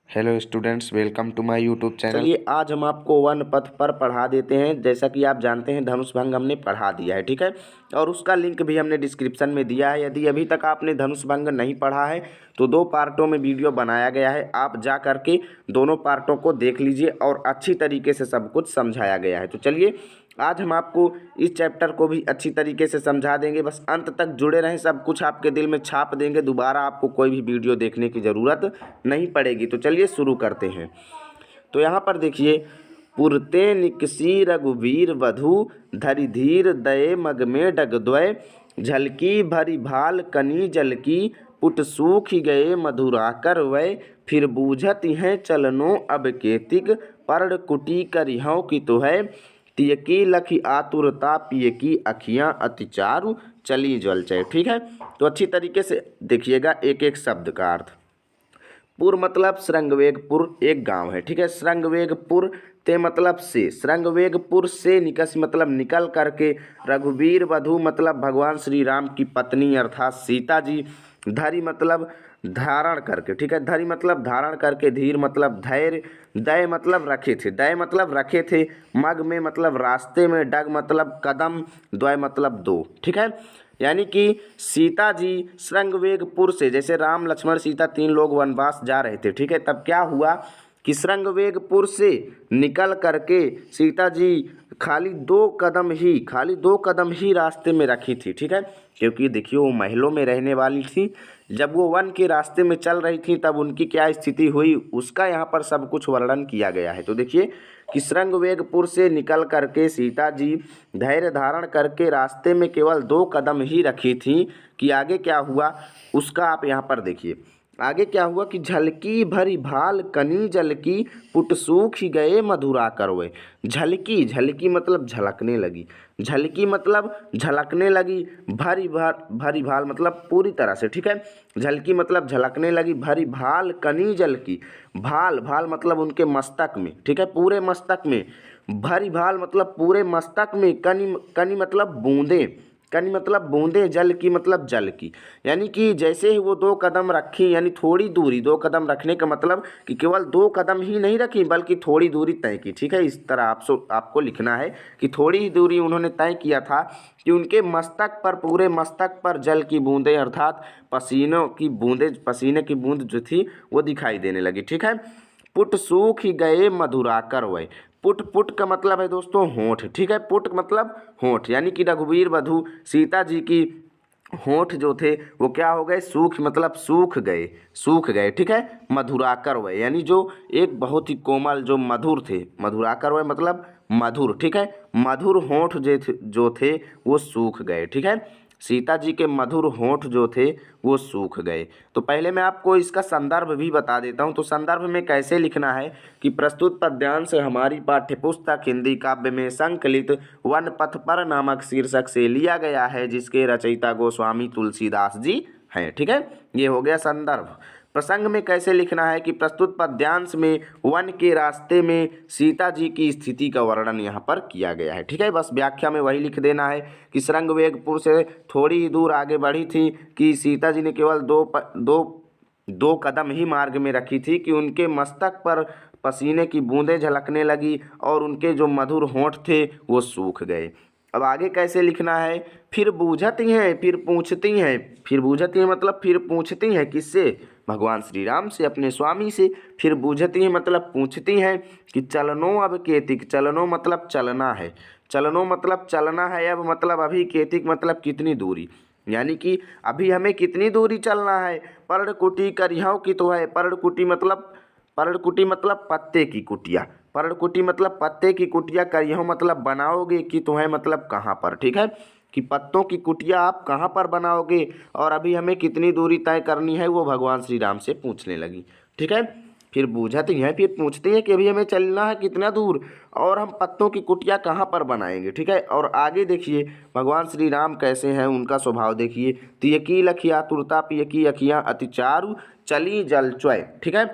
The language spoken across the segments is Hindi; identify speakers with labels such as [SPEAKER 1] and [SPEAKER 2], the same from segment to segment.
[SPEAKER 1] Hello students, welcome to my YouTube channel.
[SPEAKER 2] चलिए आज हम आपको वन पथ पर पढ़ा देते हैं। जैसा कि आप जानते हैं धनुष भंग हमने पढ़ा दिया है, ठीक है। और उसका लिंक भी हमने डिस्क्रिप्शन में दिया है। यदि अभी तक आपने धनुष भंग नहीं पढ़ा है तो 2 पार्टों में वीडियो बनाया गया है, आप जा करके दोनों पार्टों को देख लीजिए और अच्छी तरीके से सब कुछ समझाया गया है। तो चलिए आज हम आपको इस चैप्टर को भी अच्छी तरीके से समझा देंगे। बस अंत तक जुड़े रहें, सब कुछ आपके दिल में छाप देंगे। दोबारा आपको कोई भी वीडियो देखने की ज़रूरत नहीं पड़ेगी। तो चलिए शुरू करते हैं। तो यहाँ पर देखिए, पुरते निकसी रघुवीर वधु धरि धीर दये मग में डगद्वय झलकी भरी भाल कनी जल की पुट सूख गए मधुराकर वय फिर बूझत हैं चलनो अब केतिक पर्ण कुटी करिहौ की तो है तियकी लखी आतुरता पिय की अखियाँ अति चारु चली जल चय। ठीक है, तो अच्छी तरीके से देखिएगा एक एक शब्द का अर्थ। पुर मतलब श्रृंगवेगपुर एक गांव है, ठीक है। श्रृंगवेगपुर ते मतलब से, श्रृंगवेगपुर से निकस मतलब निकल करके, रघुवीर वधु मतलब भगवान श्री राम की पत्नी अर्थात सीता जी, धरि मतलब धारण करके, ठीक है। धरि मतलब धारण करके, धीर मतलब धैर्य, दय मतलब रखे थे, दय मतलब रखे थे, मग में मतलब रास्ते में, डग मतलब कदम, द्वय मतलब दो, ठीक है। यानी कि सीता जी श्रृंगवेगपुर से, जैसे राम लक्ष्मण सीता 3 लोग वनवास जा रहे थे, ठीक है। तब क्या हुआ कि श्रृंगवेगपुर से निकल करके सीता जी खाली 2 कदम ही रास्ते में रखी थी, ठीक है। क्योंकि देखिए वो महलों में रहने वाली थी, जब वो वन के रास्ते में चल रही थी तब उनकी क्या स्थिति हुई उसका यहाँ पर सब कुछ वर्णन किया गया है। तो देखिए कि श्रृंगवेगपुर से निकल करके सीता जी धैर्य धारण करके रास्ते में केवल 2 कदम ही रखी थी कि आगे क्या हुआ उसका आप यहाँ पर देखिए। आगे क्या हुआ कि झलकी भरी भाल कनी जल की पुट सूख गए मधुरा करवे। झलकी, झलकी मतलब झलकने लगी, झलकी मतलब झलकने लगी, भरी भाल मतलब पूरी तरह से, ठीक है। झलकी मतलब झलकने लगी, भरी भाल कनी जल की, भाल भाल मतलब उनके मस्तक में, ठीक है, पूरे मस्तक में, भरी भाल मतलब पूरे मस्तक में, कनी कनी मतलब बूंदे, कनी मतलब बूंदे, जल की मतलब जल की। यानी कि जैसे ही वो 2 कदम रखी, यानी थोड़ी दूरी, 2 कदम रखने का मतलब कि केवल 2 कदम ही नहीं रखी बल्कि थोड़ी दूरी तय की, ठीक है। इस तरह आपको लिखना है कि थोड़ी ही दूरी उन्होंने तय किया था कि उनके मस्तक पर, पूरे मस्तक पर जल की बूंदें अर्थात पसीनों की बूंदें, पसीने की बूंद जो थी वो दिखाई देने लगी, ठीक है। पुट सूख गए मधुराकर वय। पुट, पुट का मतलब है दोस्तों होंठ, ठीक है। पुट मतलब होंठ, यानी कि रघुवीर वधु सीता जी की होंठ जो थे वो क्या हो गए, सूख मतलब सूख गए, सूख गए, ठीक है। मधुराकर वय यानी जो एक बहुत ही कोमल जो मधुर थे, मधुराकर वय मतलब मधुर, ठीक है। मधुर होंठ जो थे वो सूख गए, ठीक है। सीता जी के मधुर होंठ जो थे वो सूख गए। तो पहले मैं आपको इसका संदर्भ भी बता देता हूँ। तो संदर्भ में कैसे लिखना है कि प्रस्तुत पद्यांश हमारी पाठ्यपुस्तक हिंदी काव्य में संकलित वन पथ पर नामक शीर्षक से लिया गया है, जिसके रचयिता गोस्वामी तुलसीदास जी हैं, ठीक है। ये हो गया संदर्भ। प्रसंग में कैसे लिखना है कि प्रस्तुत पद्यांश में वन के रास्ते में सीता जी की स्थिति का वर्णन यहाँ पर किया गया है, ठीक है। बस व्याख्या में वही लिख देना है कि श्रृंगवेगपुर से थोड़ी ही दूर आगे बढ़ी थी कि सीता जी ने केवल दो कदम ही मार्ग में रखी थी कि उनके मस्तक पर पसीने की बूंदें झलकने लगी और उनके जो मधुर होंठ थे वो सूख गए। अब आगे कैसे लिखना है, फिर बूझती हैं फिर पूछती हैं, फिर बूझती हैं मतलब फिर पूछती हैं, किससे, भगवान श्री राम से, अपने स्वामी से। फिर बूझती हैं मतलब पूछती हैं कि चलनो अब केतिक, चलनो मतलब चलना है, चलनो मतलब चलना है, अब मतलब अभी, केतिक मतलब कितनी दूरी, यानी कि अभी हमें कितनी दूरी चलना है। पर्णकुटी करिहौ की तो है, पर्णकुटी मतलब पत्ते की कुटिया, पर्णकुटी मतलब पत्ते की कुटिया, करिहौ मतलब बनाओगे, कि तो है मतलब कहाँ पर, ठीक है। कि पत्तों की कुटिया आप कहाँ पर बनाओगे और अभी हमें कितनी दूरी तय करनी है, वो भगवान श्री राम से पूछने लगी, ठीक है। फिर बूझती हैं, फिर पूछती हैं कि अभी हमें चलना है कितना दूर और हम पत्तों की कुटिया कहाँ पर बनाएंगे, ठीक है। और आगे देखिए भगवान श्री राम कैसे हैं, उनका स्वभाव देखिए। तियकी लखी आतुरता पियकी अखियाँ अति चारु चली जल च्वय, ठीक है।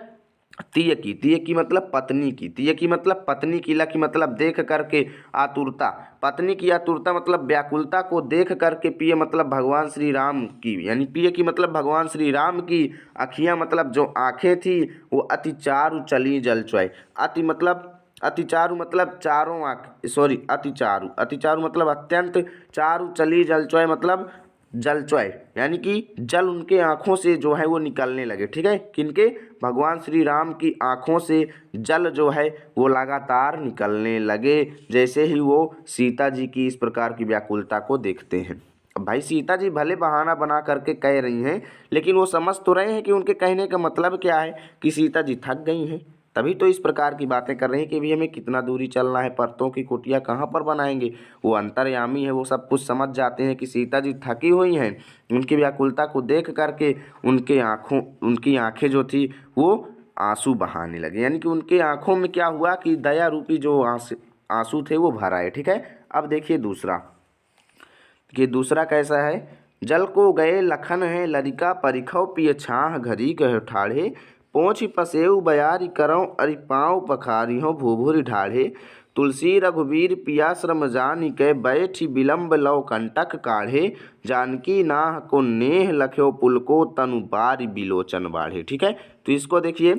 [SPEAKER 2] तिय की मतलब पत्नी की, तिय की मतलब पत्नी की, ल की मतलब देख करके आतुरता, पत्नी की आतुरता मतलब व्याकुलता को देख करके, पिय मतलब भगवान श्री राम की, यानी पिय की मतलब भगवान श्री राम की अखियाँ मतलब जो आँखें थी वो अति चारु चली जल चुए। अति चारु मतलब चारों आँख, सॉरी अति चारु, अति चारु मतलब अत्यंत, चारु चली जल चुए मतलब जलचौय, यानी कि जल उनके आँखों से जो है वो निकलने लगे। ठीक है, किनके? भगवान श्री राम की आँखों से जल जो है वो लगातार निकलने लगे जैसे ही वो सीता जी की इस प्रकार की व्याकुलता को देखते हैं। अब भाई सीता जी भले बहाना बना करके कह रही हैं, लेकिन वो समझ तो रहे हैं कि उनके कहने का मतलब क्या है, कि सीता जी थक गई हैं, तभी तो इस प्रकार की बातें कर रहे हैं कि भी हमें कितना दूरी चलना है, परतों की कुटिया कहाँ पर बनाएंगे। वो अंतर्यामी है, वो सब कुछ समझ जाते हैं कि सीता जी थकी हुई हैं। उनकी व्याकुलता को देख करके उनकी आंखें जो थी वो आंसू बहाने लगे, यानी कि उनके आंखों में क्या हुआ कि दया रूपी जो आंसू थे वो भर आए। ठीक है, अब देखिए दूसरा, कि दूसरा कैसा है। जल को गए लखन है लरिका परिखौ पिय छाह घरी कह ठाढ़े, पोंछ पसेऊ बयारी करौ अरि पाँव पखारी हो भूभुरि ढाढ़े, तुलसी रघुबीर पिया श्रम जानि कै बैठी विलम्ब लव कंटक काढ़े, जानकी नाह को नेह लख्यो पुलको तनु बारी बिलोचन बाढ़े। ठीक है, तो इसको देखिए,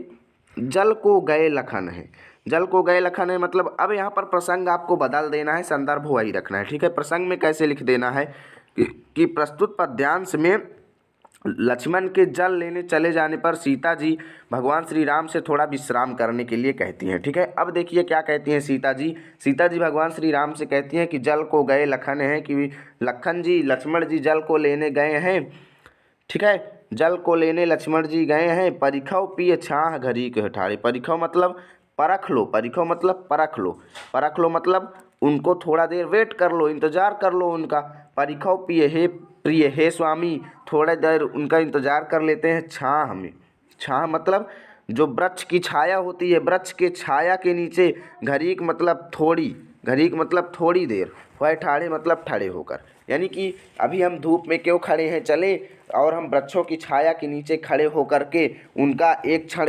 [SPEAKER 2] जल को गए लखन है, जल को गए लखन है मतलब अब यहाँ पर प्रसंग आपको बदल देना है, संदर्भ वही रखना है। ठीक है, प्रसंग में कैसे लिख देना है कि प्रस्तुत पद्यांश में लक्ष्मण के जल लेने चले जाने पर सीता जी भगवान श्री राम से थोड़ा विश्राम करने के लिए कहती हैं। ठीक है, अब देखिए क्या कहती हैं सीता जी भगवान श्री राम से कहती हैं कि जल को गए लखन है, कि लखन जी लक्ष्मण जी जल को लेने गए हैं। ठीक है, जल को लेने लक्ष्मण जी गए हैं, परिखौ पिय छाह घरी के ठाड़े, परिखौ मतलब परख लो, परिखौ मतलब परख लो, परख लो मतलब उनको थोड़ा देर वेट कर लो, इंतजार कर लो उनका। परिखौ पिय हे प्रिय, हे स्वामी थोड़ा देर उनका इंतजार कर लेते हैं छाह में। छाह मतलब जो वृक्ष की छाया होती है, वृक्ष के छाया के नीचे, घरीक मतलब थोड़ी, घरीक मतलब थोड़ी देर, वह ठाड़े मतलब ठड़े होकर, यानी कि अभी हम धूप में क्यों खड़े हैं, चले और हम वृक्षों की छाया के नीचे खड़े होकर के उनका एक क्षण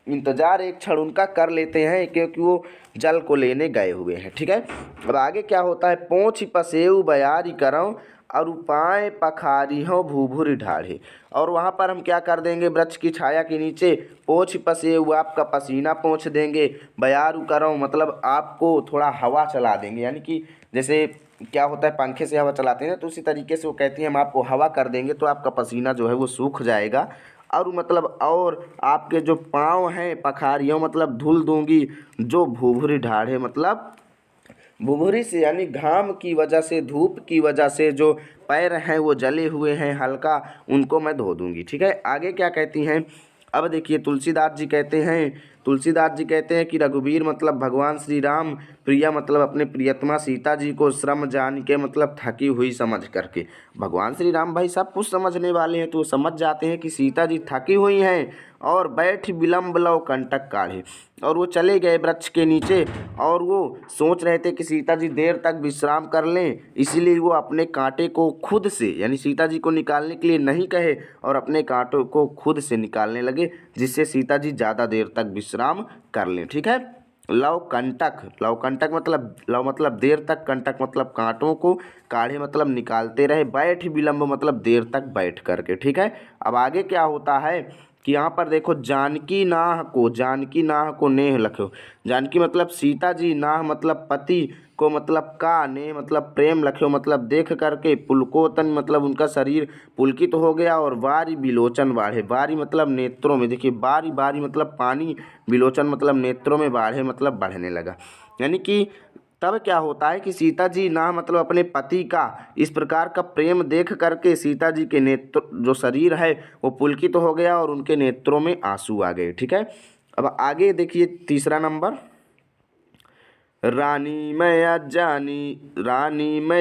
[SPEAKER 2] इंतजार एक क्षण उनका कर लेते हैं, क्योंकि वो जल को लेने गए हुए हैं। ठीक है, अब आगे क्या होता है। पोंछ पसेऊ बयारी करौं और उपाय पखारी हो भूभुरि ढाढ़े, और वहाँ पर हम क्या कर देंगे, वृक्ष की छाया के नीचे पोंछ पसेऊ आपका पसीना पोंछ देंगे, बयारू करौं मतलब आपको थोड़ा हवा चला देंगे, यानी कि जैसे क्या होता है पंखे से हवा चलाते हैं, तो उसी तरीके से वो कहती हैं हम आपको हवा कर देंगे तो आपका पसीना जो है वो सूख जाएगा, और मतलब और आपके जो पाँव हैं पखारियों मतलब धुल दूंगी, जो भूभुरि ढाढ़े मतलब भुभुरी से यानी घाम की वजह से, धूप की वजह से जो पैर हैं वो जले हुए हैं हल्का, उनको मैं धो दूंगी। ठीक है, आगे क्या कहती हैं। अब देखिए तुलसीदास जी कहते हैं कि रघुवीर मतलब भगवान श्री राम, प्रिया मतलब अपने प्रियतमा सीता जी को श्रम जान के मतलब थकी हुई समझ करके, भगवान श्री राम भाई सब कुछ समझने वाले हैं, तो वो समझ जाते हैं कि सीता जी थकी हुई हैं, और बैठ विलम्ब लव कंटक काढ़े, और वो चले गए वृक्ष के नीचे, और वो सोच रहे थे कि सीता जी देर तक विश्राम कर लें, इसीलिए वो अपने कांटे को खुद से, यानी सीता जी को निकालने के लिए नहीं कहे, और अपने कांटों को खुद से निकालने लगे, जिससे सीता जी ज़्यादा देर तक विश्राम कर लें। ठीक है, लव कंटक मतलब लव मतलब देर तक, कंटक मतलब कांटों को, काढ़े मतलब निकालते रहे, बैठ विलम्ब मतलब देर तक बैठ करके। ठीक है, अब आगे क्या होता है कि यहाँ पर देखो, जानकी नाह को नेह लख्यो, जानकी मतलब सीता जी, नाह मतलब पति, को मतलब का, नेह मतलब प्रेम, लख्यो मतलब देख करके, पुलकोतन मतलब उनका शरीर पुलकित हो गया, और बारी बिलोचन बाढ़े, बारी मतलब नेत्रों में, देखिए बारी बारी मतलब पानी, बिलोचन मतलब नेत्रों में, बाढ़े मतलब बढ़ने लगा, यानी कि तब क्या होता है कि सीता जी ना मतलब अपने पति का इस प्रकार का प्रेम देख करके सीता जी के नेत्र जो शरीर है वो पुलकित तो हो गया, और उनके नेत्रों में आंसू आ गए। ठीक है, अब आगे देखिए तीसरा नंबर, रानी मैं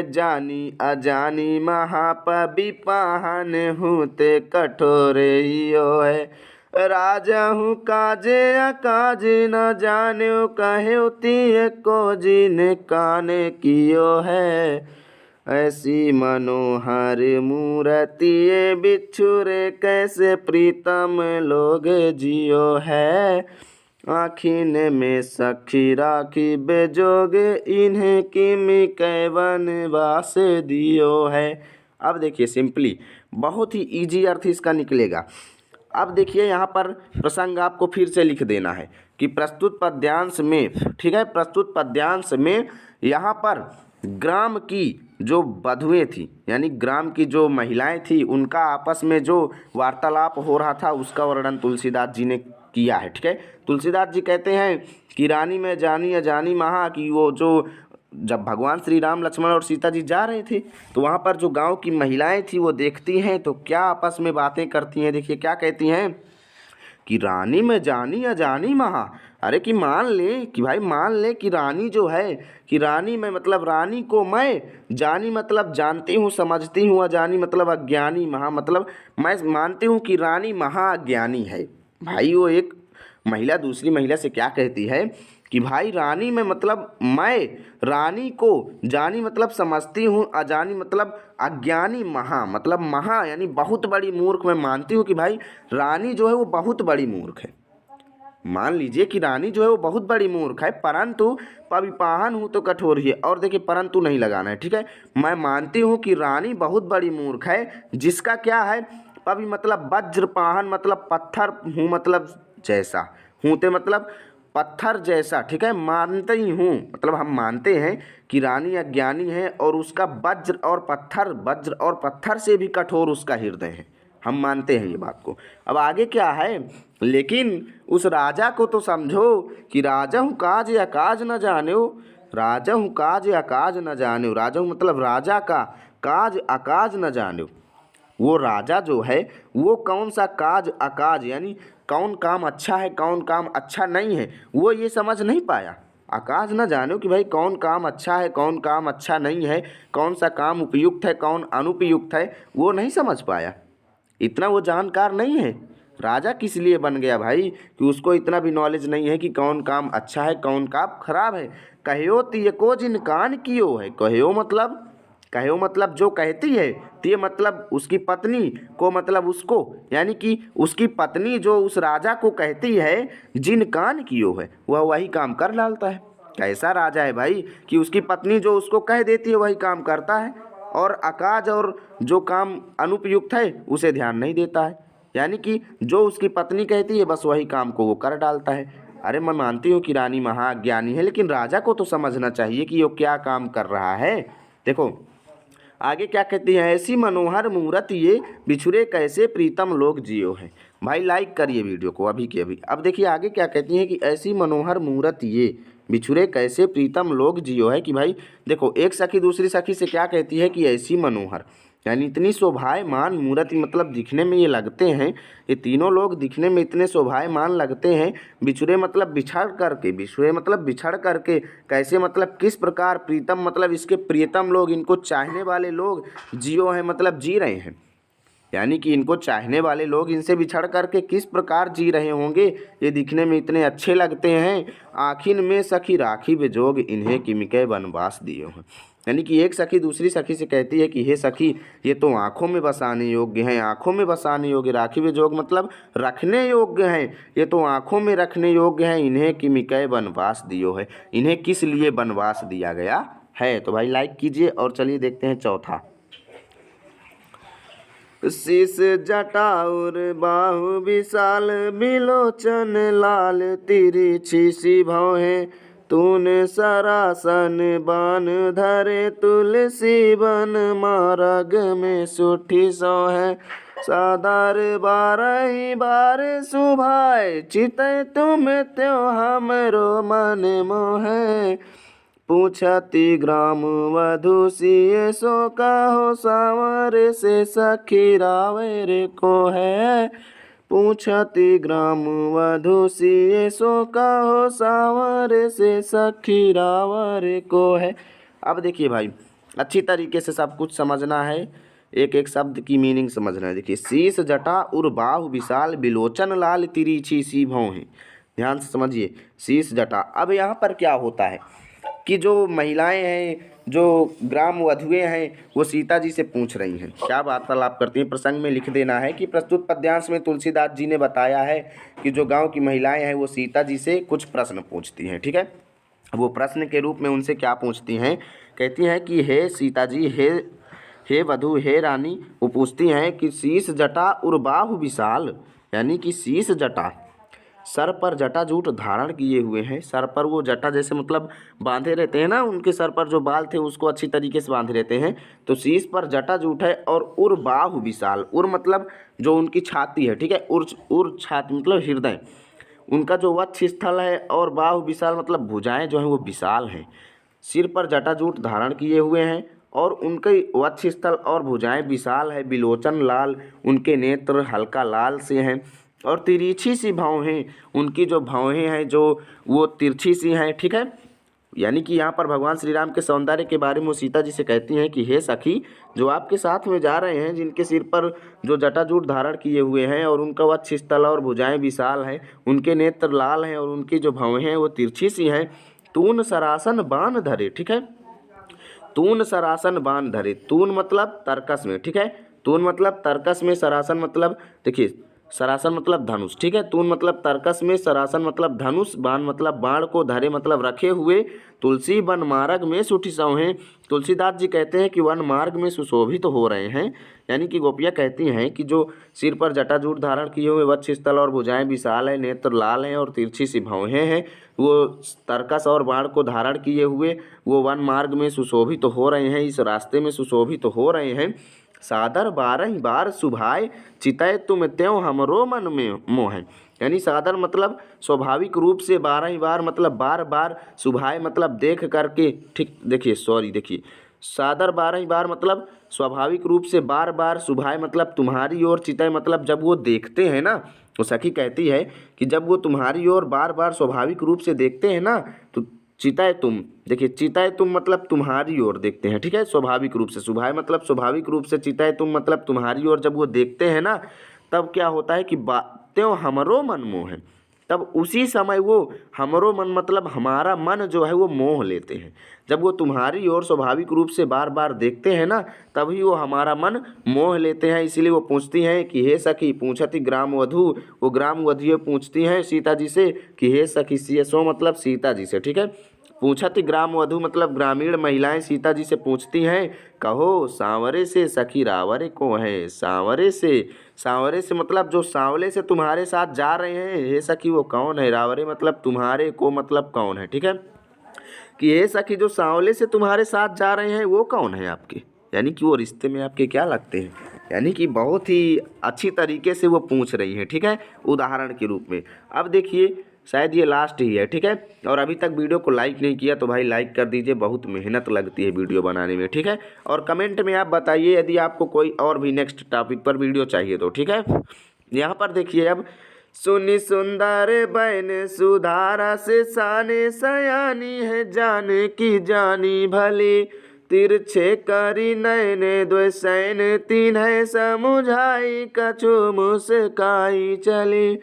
[SPEAKER 2] जानी अजानी महापबिपाहन हूते कठोरे यो है, राजा हूँ काजे अकाज न जान्यो कहे तिय को जिन काने कियो है, ऐसी मनोहर मूर्ति ये बिछुरे कैसे प्रीतम लोग जियो है। आखिन में सखी राखी बेजोग इन्हें किमि कैवन वास दियो है। अब देखिए सिंपली बहुत ही इजी अर्थ इसका निकलेगा। अब देखिए यहाँ पर प्रसंग आपको फिर से लिख देना है कि प्रस्तुत पद्यांश में, ठीक है, प्रस्तुत पद्यांश में यहाँ पर ग्राम की जो वधुएं थी यानी ग्राम की जो महिलाएं थी उनका आपस में जो वार्तालाप हो रहा था उसका वर्णन तुलसीदास जी ने किया है। ठीक है, तुलसीदास जी कहते हैं कि रानी में जानी अजानी महा, कि वो जो जब भगवान श्री राम लक्ष्मण और सीता जी जा रहे थे तो वहाँ पर जो गांव की महिलाएं थी वो देखती हैं तो क्या आपस में बातें करती हैं। देखिए क्या कहती हैं कि रानी में जानी अजानी महा। अरे कि मान ले कि भाई मान ले कि रानी जो है कि रानी में मतलब रानी को मैं, जानी मतलब जानती हूँ समझती हूँ, अजानी मतलब अज्ञानी, महा मतलब मैं मानती हूँ कि रानी महाअज्ञानी है। भाई वो एक महिला दूसरी महिला से क्या कहती है कि भाई रानी में मतलब मैं रानी को जानी मतलब समझती हूँ, अजानी मतलब अज्ञानी, महा मतलब महा यानी बहुत बड़ी मूर्ख मैं मानती हूँ कि भाई रानी जो है वो बहुत बड़ी मूर्ख है। मान लीजिए कि रानी जो है वो बहुत बड़ी मूर्ख है, परंतु पविपाहन हूँ तो कठोर ही है। और देखिए परंतु नहीं लगाना है, ठीक है। मैं मानती हूँ कि रानी बहुत बड़ी मूर्ख है जिसका क्या है, पवि मतलब वज्रपाहन मतलब पत्थर हूँ मतलब जैसा, हूँते मतलब पत्थर जैसा, ठीक है। मानते ही हूँ मतलब हम मानते हैं कि रानी अज्ञानी है और उसका वज्र और पत्थर से भी कठोर उसका हृदय है, हम मानते हैं ये बात को। अब आगे क्या है, लेकिन उस राजा को तो समझो कि राजा हूँ काज अकाज न जान्यो, राजा हूँ काज अकाज न जान्यो, राजा हूँ मतलब राजा का काज अकाज न जान्यो। वो राजा जो है वो कौन सा काज अकाज यानी कौन काम अच्छा है कौन काम अच्छा नहीं है वो ये समझ नहीं पाया। अकाज न जानो कि भाई कौन काम अच्छा है कौन काम अच्छा नहीं है, कौन सा काम उपयुक्त है कौन अनुपयुक्त है, वो नहीं समझ पाया। इतना वो जानकार नहीं है। राजा किस लिए बन गया भाई कि उसको इतना भी नॉलेज नहीं है कि कौन काम अच्छा है कौन काम खराब है। कहो तियको जिन कान कियो है, कहो मतलब जो कहती है, ते मतलब उसकी पत्नी को मतलब उसको यानी कि उसकी पत्नी जो उस राजा को कहती है जिन कान कियो है वह वही काम कर डालता है। कैसा राजा है भाई कि उसकी पत्नी जो उसको कह देती है वही काम करता है और अकाज और जो काम अनुपयुक्त है उसे ध्यान नहीं देता है, यानी कि जो उसकी पत्नी कहती है बस वही काम को वो कर डालता है। अरे मैं मानती हूँ कि रानी महाज्ञानी है लेकिन राजा को तो समझना चाहिए कि वो क्या काम कर रहा है। देखो आगे क्या कहती है, ऐसी मनोहर मूरत ये बिछुरे कैसे प्रीतम लोग जियो है। भाई लाइक करिए वीडियो को अभी के अभी। अब देखिए आगे क्या कहती है कि ऐसी मनोहर मूरत ये बिछुरे कैसे प्रीतम लोग जियो है। कि भाई देखो एक सखी दूसरी सखी से क्या कहती है कि ऐसी मनोहर यानी इतनी शोभायमान मूर्त मतलब दिखने में ये लगते हैं, ये तीनों लोग दिखने में इतने शोभायमान लगते हैं। बिछुरे मतलब बिछड़ करके कैसे मतलब किस प्रकार प्रीतम मतलब इसके प्रियतम लोग इनको चाहने वाले लोग जियो हैं मतलब जी रहे हैं, यानी कि इनको चाहने वाले लोग इनसे बिछड़ करके किस प्रकार जी रहे होंगे, ये दिखने में इतने अच्छे लगते हैं। आखिन में सखी राखी बेजोग इन्हें किमिकै वनवास दियो हैं। यानी कि एक सखी दूसरी सखी से कहती है कि हे सखी ये तो आँखों में बसाने योग्य हैं, आँखों में बसाने योग्य, राखी बेजोग मतलब रखने योग्य हैं, ये तो आँखों में रखने योग्य हैं, इन्हें किमिकै वनवास दियो है, इन्हें किस लिए वनवास दिया गया है। तो भाई लाइक कीजिए और चलिए देखते हैं चौथा। शीस जटाउर बाहु विशाल बिलोचन लाल तिरछी सी भौहें, तूने सरासन बान धरे तुलसी बन मार्ग में सुठी सोहे, सादार बारही बार सुभाए चितय तुम त्यो हमरो मन मोहे, पूछती ग्राम वधु सिए सो कहो सावर से सखी रावर को है, पूछती ग्राम वधु सिए सो कहो सावर से सखी रावर को है। अब देखिए भाई अच्छी तरीके से सब कुछ समझना है, एक एक शब्द की मीनिंग समझना है। देखिए शीश जटा उर बाहु विशाल बिलोचन लाल तिरछी सी भौहें, ध्यान से समझिए शीश जटा। अब यहाँ पर क्या होता है कि जो महिलाएं हैं जो ग्राम वधुएं हैं वो सीता जी से पूछ रही हैं। क्या वार्तालाप करती हैं, प्रसंग में लिख देना है कि प्रस्तुत पद्यांश में तुलसीदास जी ने बताया है कि जो गांव की महिलाएं हैं वो सीता जी से कुछ प्रश्न पूछती हैं। ठीक है, वो प्रश्न के रूप में उनसे क्या पूछती हैं, कहती हैं कि हे सीता जी, हे वधु, हे रानी, वो पूछती हैं कि शीश जटा और बाहु विशाल, यानी कि शीश जटा, सर पर जटाजूट धारण किए हुए हैं। सर पर वो जटा जैसे मतलब बांधे रहते हैं ना, उनके सर पर जो बाल थे उसको अच्छी तरीके से बांधे रहते हैं, तो शीश पर जटाजूट है। और उर बाहु विशाल, उर मतलब जो उनकी छाती है, ठीक है, उर छाती मतलब हृदय, उनका जो वक्ष स्थल है, और बाहु विशाल मतलब भुजाएं जो हैं वो विशाल हैं। सिर पर जटाजूट धारण किए हुए हैं और उनके वक्ष स्थल और भुजाएं विशाल है। बिलोचन लाल, उनके नेत्र हल्का लाल से हैं और तिरछी सी भौहें, उनकी जो भौहें हैं जो वो तिरछी सी हैं। ठीक है, यानी कि यहाँ पर भगवान श्री राम के सौंदर्य के बारे में वो सीता जी से कहती हैं कि हे सखी, जो आपके साथ में जा रहे हैं, जिनके सिर पर जो जटाजूट धारण किए हुए हैं और उनका वक्ष स्थल और भुजाएं विशाल हैं, उनके नेत्र लाल हैं और उनकी जो भौहें हैं वो तिरछी सी हैं, तून सरासन बाण धरे। ठीक है, तून सरासन बाण धरे, तून मतलब तर्कस में, ठीक है, तून मतलब तर्कस में, सरासन मतलब देखिए सरासन मतलब धनुष। ठीक है, तून मतलब तर्कस में, सरासन मतलब धनुष, बाण मतलब बाण को, धरे मतलब रखे हुए, तुलसी वन मार्ग में सुठी सौहें। तुलसीदास जी कहते हैं कि वन मार्ग में सुशोभित तो हो रहे हैं, यानी कि गोपियाँ कहती हैं कि जो सिर पर जटाजूट धारण किए हुए, वक्ष स्थल और भुजाएं विशाल है, नेत्र लाल हैं और तिरछी सी भौहें हैं, वो तर्कस और बाण को धारण किए हुए वो वन मार्ग में सुशोभित तो हो रहे हैं, इस रास्ते में सुशोभित तो हो रहे हैं। सादर 12 बार सुभाए, चितय तुम त्यों हमरो मन में मोह, यानी सादर मतलब स्वाभाविक रूप से, 12 बार मतलब बार बार, सुभाए मतलब देख करके, ठीक देखिए सादर 12 बार मतलब स्वाभाविक रूप से बार बार, सुभाए मतलब तुम्हारी ओर, चितय मतलब जब वो देखते हैं ना, तो सखी कहती है कि जब वो तुम्हारी ओर बार बार स्वाभाविक रूप से देखते हैं ना, तो चिताए तुम, देखिए चिताए तुम मतलब तुम्हारी ओर देखते हैं। ठीक है, स्वाभाविक रूप से, सुभाए मतलब स्वाभाविक रूप से, चिताए तुम मतलब तुम्हारी ओर जब वो देखते हैं ना, तब क्या होता है कि त्यों हमरो मन मोह है, तब उसी समय वो हमरो मन मतलब हमारा मन जो है वो मोह लेते हैं। जब वो तुम्हारी ओर स्वाभाविक रूप से बार बार देखते हैं ना, तभी वो हमारा मन मोह लेते हैं। इसीलिए वो पूछती हैं कि हे सखी, पूछती ग्राम वधु, वो ग्राम वधुएं पूछती हैं सीता जी से कि हे सखी, सो मतलब सीता जी से। ठीक है, पूछती ग्राम वधु मतलब ग्रामीण महिलाएं सीता जी से पूछती हैं, कहो सांवरे से सखी रावरे को है। सांवरे से मतलब जो सांवले से तुम्हारे साथ जा रहे हैं, हे सखी वो कौन है। रावरे मतलब तुम्हारे, को मतलब कौन है। ठीक है, कि हे सखी जो सांवले से तुम्हारे साथ जा रहे हैं वो कौन है आपके, यानी कि वो रिश्ते में आपके क्या लगते हैं, यानी कि बहुत ही अच्छी तरीके से वो पूछ रही है। ठीक है, उदाहरण के रूप में। अब देखिए शायद ये लास्ट ही है। ठीक है, और अभी तक वीडियो को लाइक नहीं किया तो भाई लाइक कर दीजिए, बहुत मेहनत लगती है वीडियो बनाने में। ठीक है, और कमेंट में आप बताइए यदि आपको कोई और भी नेक्स्ट टॉपिक पर वीडियो चाहिए तो। ठीक है, यहाँ पर देखिए अब, सुनी सुंदर बहन सुधारा से साने सयानी है, जाने की जानी भली, तिरछे करी नयने द्वे सैन, तीन है समुझाई कछु मुस्काई चली,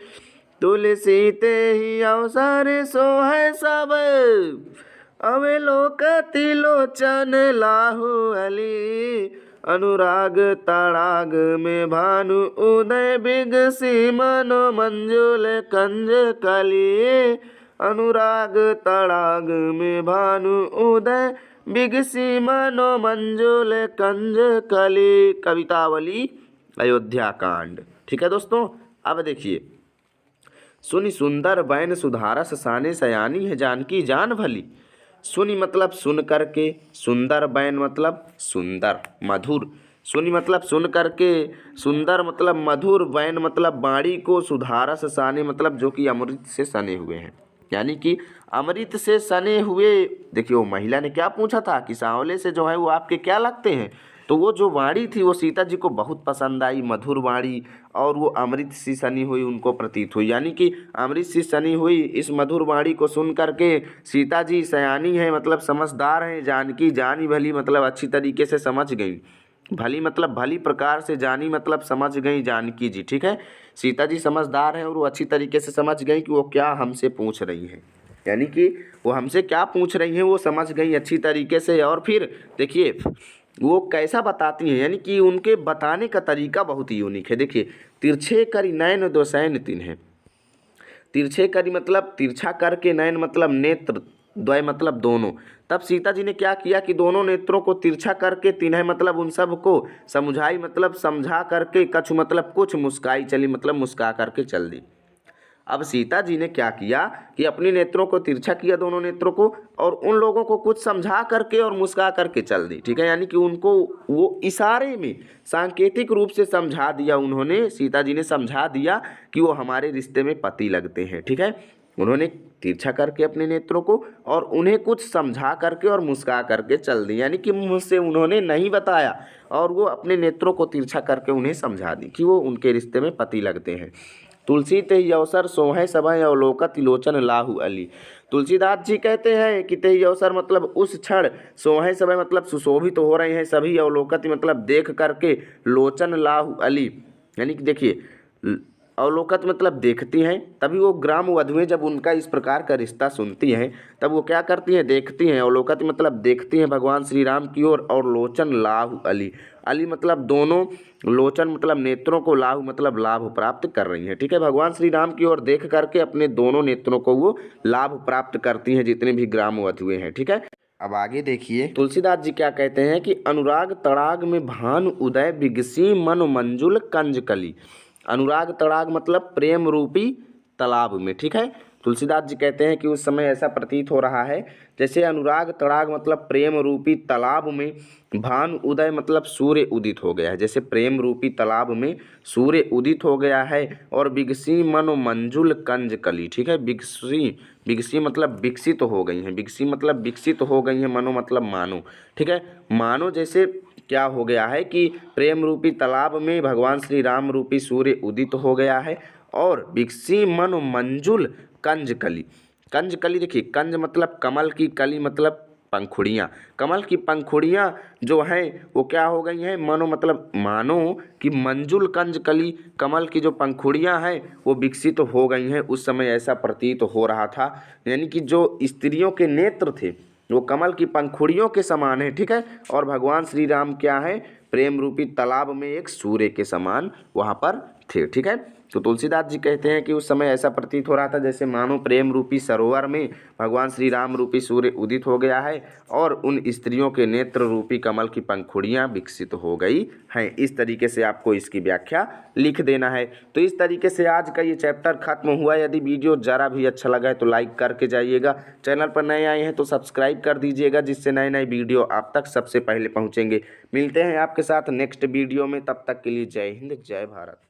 [SPEAKER 2] तुलसी ते ही अवसर सो है सब, अवे लोकति लोचन लाहु अली, अनुराग तड़ाग में भानु उदय बिगसी मनो मंजुल कंज कली, अनुराग तड़ाग में भानु उदय बिगसी मनो मंजुल कंज कली। कवितावली अयोध्या कांड। ठीक है दोस्तों, अब देखिए, सुनी सुंदर बैन सुधारस साने सयानी है, जानकी जान भली। सुनी मतलब सुन करके, सुंदर बैन मतलब सुंदर मधुर, सुनी मतलब सुन करके, सुंदर मतलब मधुर, बैन मतलब बाणी को, सुधारस साने मतलब जो कि अमृत से सने हुए हैं, यानी कि अमृत से सने हुए। देखिए वो महिला ने क्या पूछा था कि सांवले से जो है वो आपके क्या लगते हैं, तो वो जो वाणी थी वो सीता जी को बहुत पसंद आई, मधुर वाणी, और वो अमृत सी सनी हुई उनको प्रतीत हुई, यानी कि अमृत सी सनी हुई इस मधुर वाणी को सुन करके सीता जी सयानी है मतलब समझदार हैं, जानकी जानी भली मतलब अच्छी तरीके से समझ गई, भली मतलब भली प्रकार से, जानी मतलब समझ गई जानकी जी। ठीक है, सीता जी समझदार हैं और वो अच्छी तरीके से समझ गई कि वो क्या हमसे पूछ रही हैं। यानी कि वो हमसे क्या पूछ रही हैं वो समझ गई अच्छी तरीके से। और फिर देखिए वो कैसा बताती हैं, यानी कि उनके बताने का तरीका बहुत ही यूनिक है। देखिए, तिरछे करी नयन दोसैन तिन्हे, तिरछे करी मतलब तिरछा करके, नयन मतलब नेत्र, द्वय मतलब दोनों। तब सीता जी ने क्या किया कि दोनों नेत्रों को तिरछा करके, तिन्हे मतलब उन सब को, समझाई मतलब समझा करके, कछु मतलब कुछ, मुस्काई चली मतलब मुस्का करके चल दी। अब सीता जी ने क्या किया कि अपने नेत्रों को तिरछा किया, दोनों नेत्रों को, और उन लोगों को कुछ समझा करके और मुस्का करके चल दी। ठीक है, यानी कि उनको वो इशारे में सांकेतिक रूप से समझा दिया, उन्होंने, सीता जी ने समझा दिया कि वो हमारे रिश्ते में पति लगते हैं। ठीक है, उन्होंने तिरछा करके अपने नेत्रों को और उन्हें कुछ समझा करके और मुस्का करके चल दी, यानी कि मुँह से उन्होंने नहीं बताया और वो अपने नेत्रों को तिरछा करके उन्हें समझा दी कि वो उनके रिश्ते में पति लगते हैं। तुलसी तेहि अवसर सोहै सभय अवलोकत लोचन लाहु अली। तुलसीदास जी कहते हैं कि तेहि अवसर मतलब उस क्षण, सोहै सभय मतलब सुशोभित हो रहे हैं सभी, अवलोकत मतलब देख करके, लोचन लाहु अली, यानी कि देखिए अवलोकत मतलब देखती हैं। तभी वो ग्राम वधुएं जब उनका इस प्रकार का रिश्ता सुनती हैं तब वो क्या करती हैं, देखती हैं। अवलोकत मतलब देखती हैं भगवान श्री राम की ओर, और लोचन लाहु अली, अली मतलब दोनों, लोचन मतलब नेत्रों को, लाहु मतलब लाभ प्राप्त कर रही हैं। ठीक है, भगवान श्री राम की ओर देख करके अपने दोनों नेत्रों को वो लाभ प्राप्त करती हैं, जितने भी ग्राम वधुएं हैं। ठीक है,
[SPEAKER 1] अब आगे देखिए।
[SPEAKER 2] तुलसीदास जी क्या कहते हैं कि अनुराग तड़ाग में भानु उदय बिगसी मन मंजुल कंज कली। अनुराग तड़ाग मतलब प्रेम रूपी तालाब में। ठीक है, तुलसीदास जी कहते हैं कि उस समय ऐसा प्रतीत हो रहा है जैसे अनुराग तड़ाग मतलब प्रेम रूपी तालाब में, भानु उदय मतलब सूर्य उदित हो गया है, जैसे प्रेम रूपी तालाब में सूर्य उदित हो गया है। और बिगसी मनो मंजुल कंज कली। ठीक है, बिगसी, बिगसी मतलब विकसित हो गई हैं, बिगसी मतलब विकसित हो गई हैं, मनो मतलब मानो। ठीक है, मानो जैसे क्या हो गया है कि प्रेम रूपी तालाब में भगवान श्री राम रूपी सूर्य उदित हो गया है। और बिगसी मनो मंजुल कंज कली, कंज कली देखिए, कंज मतलब कमल की, कली मतलब पंखुड़ियाँ, कमल की पंखुड़ियाँ जो हैं वो क्या हो गई हैं, मानो मतलब मानो कि मंजुल कंज कली, कमल की जो पंखुड़ियाँ हैं वो विकसित हो गई हैं। उस समय ऐसा प्रतीत हो रहा था, यानी कि जो स्त्रियों के नेत्र थे वो कमल की पंखुड़ियों के समान है। ठीक है, और भगवान श्री राम क्या है, प्रेम रूपी तालाब में एक सूर्य के समान वहाँ पर थे। ठीक है, तो तुलसीदास जी कहते हैं कि उस समय ऐसा प्रतीत हो रहा था जैसे मानो प्रेम रूपी सरोवर में भगवान श्री राम रूपी सूर्य उदित हो गया है और उन स्त्रियों के नेत्र रूपी कमल की पंखुड़ियाँ विकसित हो गई हैं। इस तरीके से आपको इसकी व्याख्या लिख देना है। तो इस तरीके से आज का ये चैप्टर खत्म हुआ। यदि वीडियो ज़रा भी अच्छा लगा है तो लाइक करके जाइएगा, चैनल पर नए आए हैं तो सब्सक्राइब कर दीजिएगा, जिससे नए नए वीडियो आप तक सबसे पहले पहुँचेंगे। मिलते हैं आपके साथ नेक्स्ट वीडियो में, तब तक के लिए जय हिंद, जय भारत।